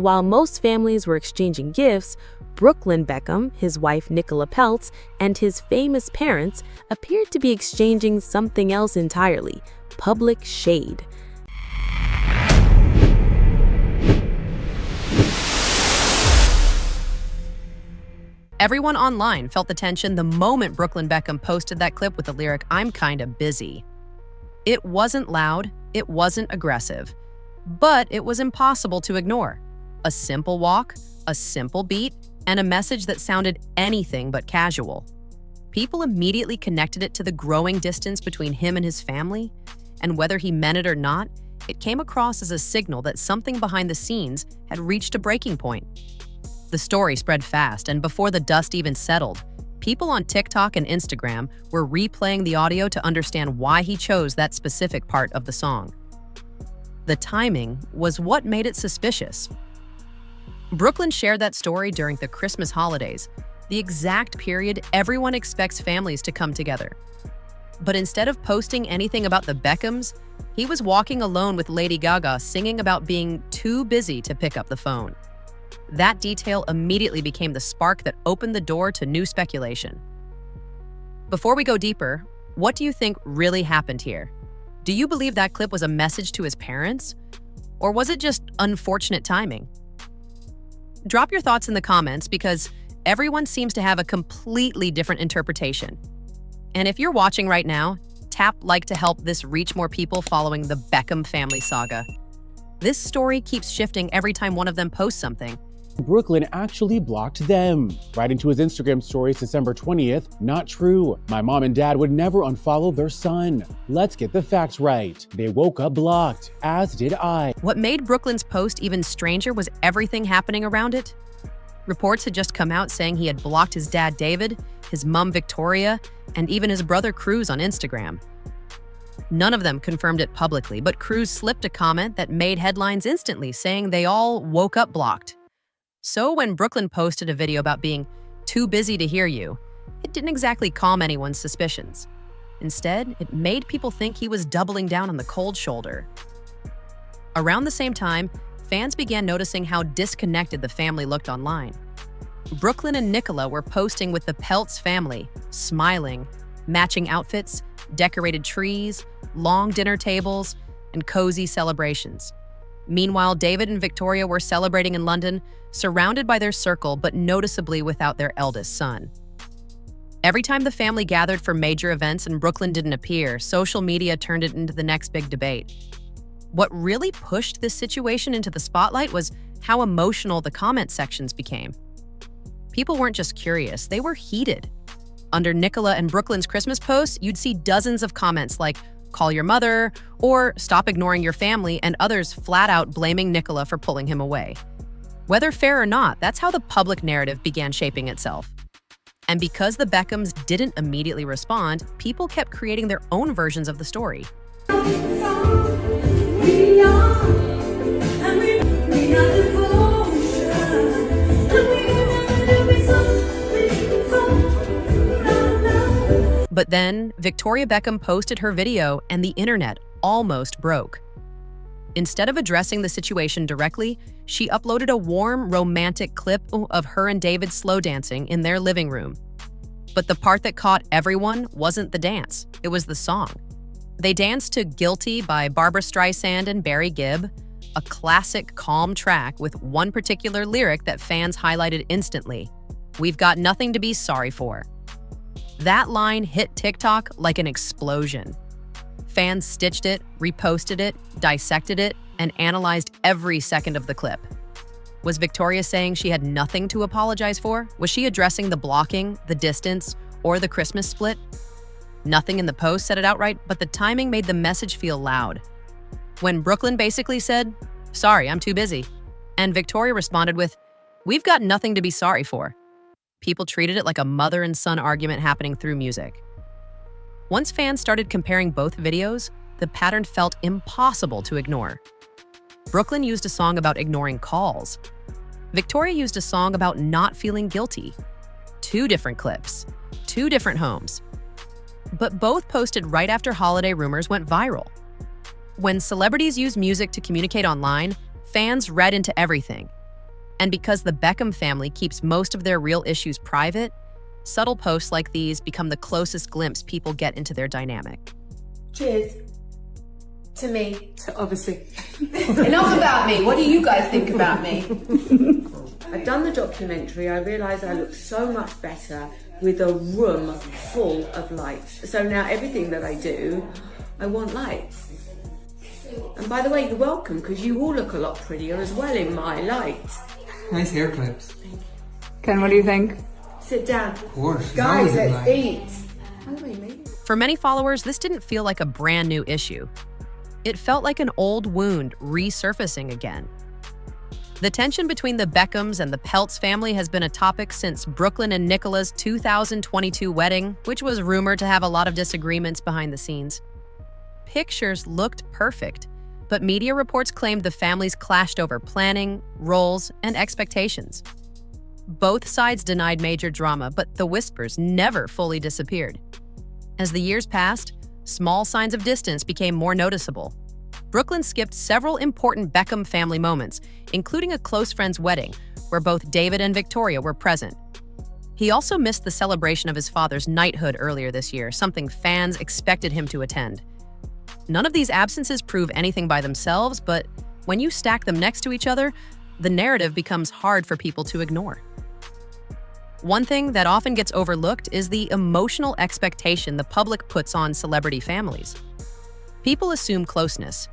While most families were exchanging gifts, Brooklyn Beckham, his wife Nicola Peltz, and his famous parents appeared to be exchanging something else entirely: public shade. Everyone online felt the tension the moment Brooklyn Beckham posted that clip with the lyric, "I'm kinda busy." It wasn't loud, it wasn't aggressive, but it was impossible to ignore. A simple walk, a simple beat, and a message that sounded anything but casual. People immediately connected it to the growing distance between him and his family, and whether he meant it or not, it came across as a signal that something behind the scenes had reached a breaking point. The story spread fast, and before the dust even settled, people on TikTok and Instagram were replaying the audio to understand why he chose that specific part of the song. The timing was what made it suspicious. Brooklyn shared that story during the Christmas holidays, the exact period everyone expects families to come together. But instead of posting anything about the Beckhams, he was walking alone with Lady Gaga singing about being too busy to pick up the phone. That detail immediately became the spark that opened the door to new speculation. Before we go deeper, what do you think really happened here? Do you believe that clip was a message to his parents? Or was it just unfortunate timing? Drop your thoughts in the comments because everyone seems to have a completely different interpretation. And if you're watching right now, tap like to help this reach more people following the Beckham family saga. This story keeps shifting every time one of them posts something. Brooklyn actually blocked them. Writing to his Instagram stories December 20th, "Not true. My mom and dad would never unfollow their son. Let's get the facts right. They woke up blocked, as did I." What made Brooklyn's post even stranger was everything happening around it. Reports had just come out saying he had blocked his dad David, his mom Victoria, and even his brother Cruz on Instagram. None of them confirmed it publicly, but Cruz slipped a comment that made headlines instantly, saying they all woke up blocked. So when Brooklyn posted a video about being too busy to hear you, it didn't exactly calm anyone's suspicions. Instead, it made people think he was doubling down on the cold shoulder. Around the same time, fans began noticing how disconnected the family looked online. Brooklyn and Nicola were posting with the Peltz family, smiling, matching outfits, decorated trees, long dinner tables, and cozy celebrations. Meanwhile, David and Victoria were celebrating in London, surrounded by their circle but noticeably without their eldest son. Every time the family gathered for major events and Brooklyn didn't appear, social media turned it into the next big debate. What really pushed this situation into the spotlight was how emotional the comment sections became. People weren't just curious, they were heated. Under Nicola and Brooklyn's Christmas posts, you'd see dozens of comments like, "Call your mother," or "Stop ignoring your family," and others flat out blaming Nicola for pulling him away. Whether fair or not, that's how the public narrative began shaping itself. And because the Beckhams didn't immediately respond, people kept creating their own versions of the story. But then, Victoria Beckham posted her video and the internet almost broke. Instead of addressing the situation directly, she uploaded a warm, romantic clip of her and David slow dancing in their living room. But the part that caught everyone wasn't the dance, it was the song. They danced to "Guilty" by Barbra Streisand and Barry Gibb, a classic calm track with one particular lyric that fans highlighted instantly: "We've got nothing to be sorry for." That line hit TikTok like an explosion. Fans stitched it, reposted it, dissected it, and analyzed every second of the clip. Was Victoria saying she had nothing to apologize for? Was she addressing the blocking, the distance, or the Christmas split? Nothing in the post said it outright, but the timing made the message feel loud. When Brooklyn basically said, "Sorry, I'm too busy," and Victoria responded with, "We've got nothing to be sorry for," people treated it like a mother and son argument happening through music. Once fans started comparing both videos, the pattern felt impossible to ignore. Brooklyn used a song about ignoring calls. Victoria used a song about not feeling guilty. Two different clips, two different homes. But both posted right after holiday rumors went viral. When celebrities use music to communicate online, fans read into everything. And because the Beckham family keeps most of their real issues private, subtle posts like these become the closest glimpse people get into their dynamic. Cheers. To me. Obviously. Enough about me. What do you guys think about me? I've done the documentary. I realised I look so much better with a room full of lights. So now everything that I do, I want lights. And by the way, you're welcome, because you all look a lot prettier as well in my light. Nice hair clips. Ken, what do you think? Sit down. Of course. Guys, let's eat. For many followers, this didn't feel like a brand new issue. It felt like an old wound resurfacing again. The tension between the Beckhams and the Peltz family has been a topic since Brooklyn and Nicola's 2022 wedding, which was rumored to have a lot of disagreements behind the scenes. Pictures looked perfect, but media reports claimed the families clashed over planning, roles, and expectations. Both sides denied major drama, but the whispers never fully disappeared. As the years passed, small signs of distance became more noticeable. Brooklyn skipped several important Beckham family moments, including a close friend's wedding, where both David and Victoria were present. He also missed the celebration of his father's knighthood earlier this year, something fans expected him to attend. None of these absences prove anything by themselves, but when you stack them next to each other, the narrative becomes hard for people to ignore. One thing that often gets overlooked is the emotional expectation the public puts on celebrity families. People assume closeness.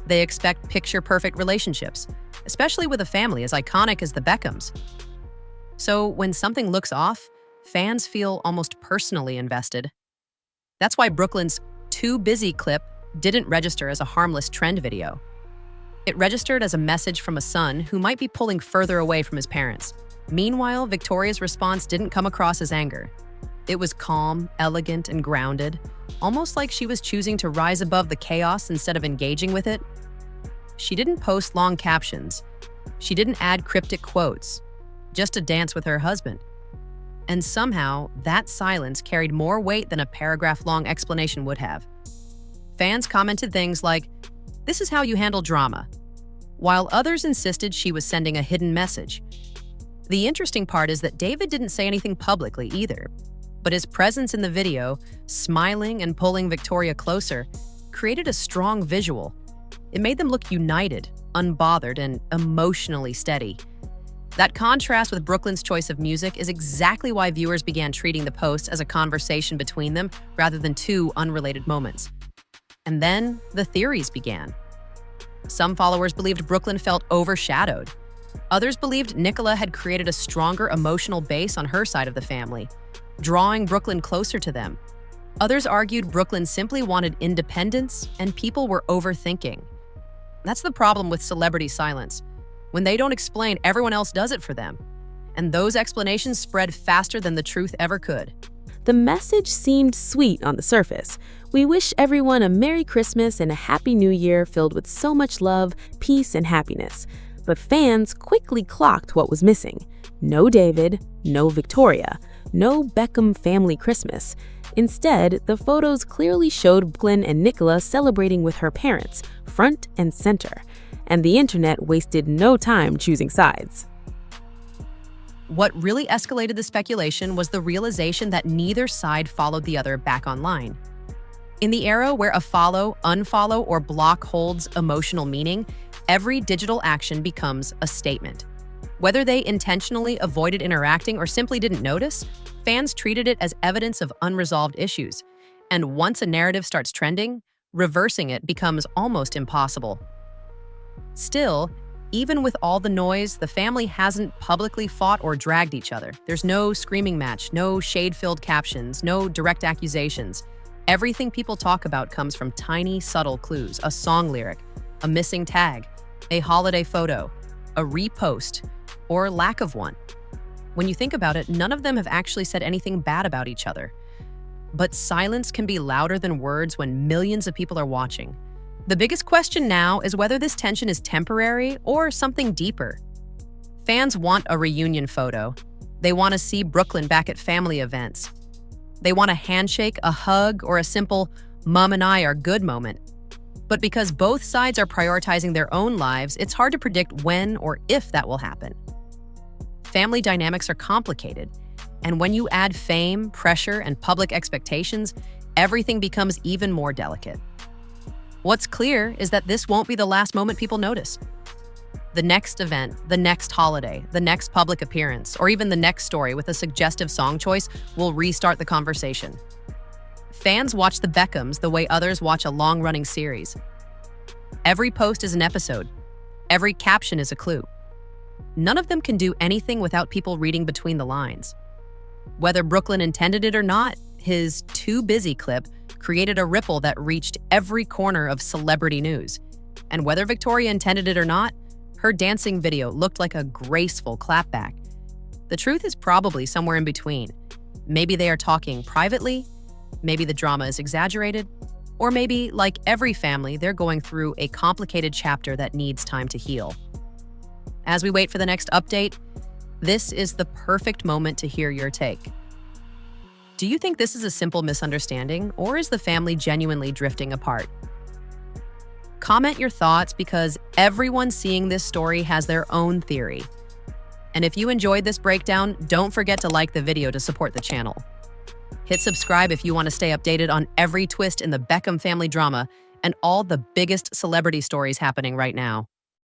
They expect picture-perfect relationships, especially with a family as iconic as the Beckhams. So when something looks off, fans feel almost personally invested. That's why Brooklyn's "Too Busy" clip didn't register as a harmless trend video. It registered as a message from a son who might be pulling further away from his parents. Meanwhile, Victoria's response didn't come across as anger. It was calm, elegant, and grounded, almost like she was choosing to rise above the chaos instead of engaging with it. She didn't post long captions. She didn't add cryptic quotes, just a dance with her husband. And somehow, that silence carried more weight than a paragraph-long explanation would have. Fans commented things like, "This is how you handle drama," while others insisted she was sending a hidden message. The interesting part is that David didn't say anything publicly either, but his presence in the video, smiling and pulling Victoria closer, created a strong visual. It made them look united, unbothered, and emotionally steady. That contrast with Brooklyn's choice of music is exactly why viewers began treating the posts as a conversation between them rather than two unrelated moments. And then the theories began. Some followers believed Brooklyn felt overshadowed. Others believed Nicola had created a stronger emotional base on her side of the family, drawing Brooklyn closer to them. Others argued Brooklyn simply wanted independence and people were overthinking. That's the problem with celebrity silence. When they don't explain, everyone else does it for them. And those explanations spread faster than the truth ever could. The message seemed sweet on the surface. We wish everyone a Merry Christmas and a Happy New Year filled with so much love, peace, and happiness. But fans quickly clocked what was missing. No David, no Victoria, no Beckham family Christmas. Instead, the photos clearly showed Brooklyn and Nicola celebrating with her parents, front and center. And the internet wasted no time choosing sides. What really escalated the speculation was the realization that neither side followed the other back online. In the era where a follow, unfollow, or block holds emotional meaning, every digital action becomes a statement. Whether they intentionally avoided interacting or simply didn't notice, fans treated it as evidence of unresolved issues. And once a narrative starts trending, reversing it becomes almost impossible. Still, even with all the noise, the family hasn't publicly fought or dragged each other. There's no screaming match, no shade-filled captions, no direct accusations. Everything people talk about comes from tiny, subtle clues: a song lyric, a missing tag, a holiday photo, a repost, or lack of one. When you think about it, none of them have actually said anything bad about each other. But silence can be louder than words when millions of people are watching. The biggest question now is whether this tension is temporary or something deeper. Fans want a reunion photo. They want to see Brooklyn back at family events. They want a handshake, a hug, or a simple "Mom and I are good" moment. But because both sides are prioritizing their own lives, it's hard to predict when or if that will happen. family dynamics are complicated. And when you add fame, pressure, and public expectations, everything becomes even more delicate. What's clear is that this won't be the last moment people notice. The next event, the next holiday, the next public appearance, or even the next story with a suggestive song choice will restart the conversation. Fans watch the Beckhams the way others watch a long-running series. Every post is an episode. Every caption is a clue. None of them can do anything without people reading between the lines. Whether Brooklyn intended it or not, his "Too Busy" clip created a ripple that reached every corner of celebrity news. And whether Victoria intended it or not, her dancing video looked like a graceful clapback. The truth is probably somewhere in between. Maybe they are talking privately, maybe the drama is exaggerated, or maybe, like every family, they're going through a complicated chapter that needs time to heal. As we wait for the next update, this is the perfect moment to hear your take. Do you think this is a simple misunderstanding, or is the family genuinely drifting apart? Comment your thoughts because everyone seeing this story has their own theory. And if you enjoyed this breakdown, don't forget to like the video to support the channel. Hit subscribe if you want to stay updated on every twist in the Beckham family drama and all the biggest celebrity stories happening right now.